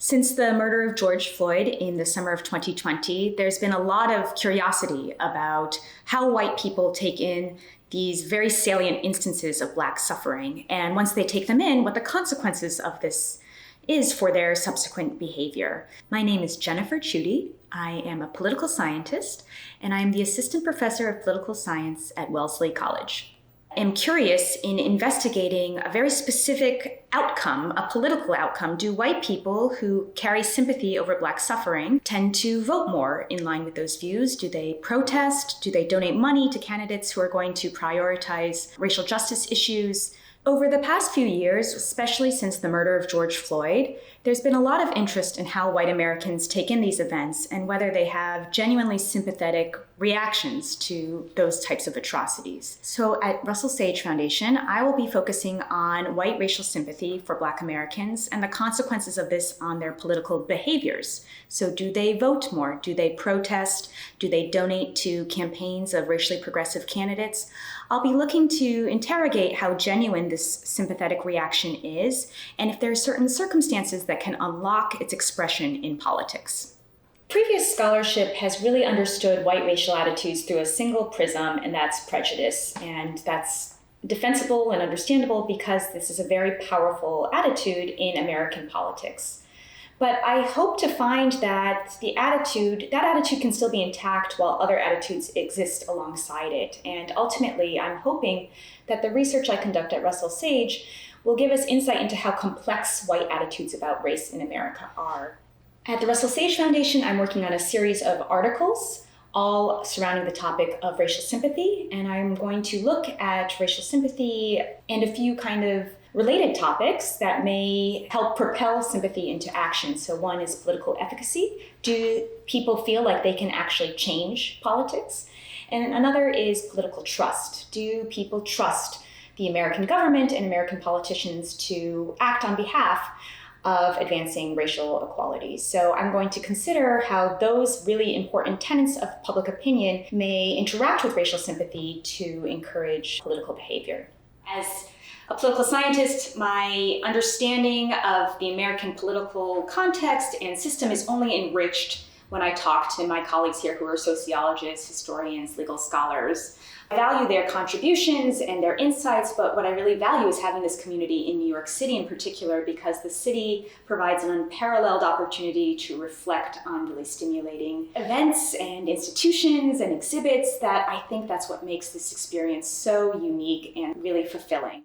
Since the murder of George Floyd in the summer of 2020, there's been a lot of curiosity about how white people take in these very salient instances of Black suffering, and once they take them in, what the consequences of this is for their subsequent behavior. My name is Jennifer Chudy. I am a political scientist, and I am the assistant professor of political science at Wellesley College. I'm curious in investigating a very specific outcome, a political outcome. Do white people who carry sympathy over Black suffering tend to vote more in line with those views? Do they protest? Do they donate money to candidates who are going to prioritize racial justice issues? Over the past few years, especially since the murder of George Floyd, there's been a lot of interest in how white Americans take in these events and whether they have genuinely sympathetic reactions to those types of atrocities. So at Russell Sage Foundation, I will be focusing on white racial sympathy for Black Americans and the consequences of this on their political behaviors. So do they vote more? Do they protest? Do they donate to campaigns of racially progressive candidates? I'll be looking to interrogate how genuine this sympathetic reaction is and if there are certain circumstances that can unlock its expression in politics. Previous scholarship has really understood white racial attitudes through a single prism, and that's prejudice. And that's defensible and understandable because this is a very powerful attitude in American politics. But I hope to find that that attitude can still be intact while other attitudes exist alongside it. And ultimately, I'm hoping that the research I conduct at Russell Sage will give us insight into how complex white attitudes about race in America are. At the Russell Sage Foundation, I'm working on a series of articles, all surrounding the topic of racial sympathy, and I'm going to look at racial sympathy and a few kind of related topics that may help propel sympathy into action. So one is political efficacy. Do people feel like they can actually change politics? And another is political trust. Do people trust the American government and American politicians to act on behalf of advancing racial equality? So I'm going to consider how those really important tenets of public opinion may interact with racial sympathy to encourage political behavior. As a political scientist, my understanding of the American political context and system is only enriched when I talk to my colleagues here who are sociologists, historians, legal scholars. I value their contributions and their insights, but what I really value is having this community in New York City in particular, because the city provides an unparalleled opportunity to reflect on really stimulating events and institutions and exhibits that I think that's what makes this experience so unique and really fulfilling.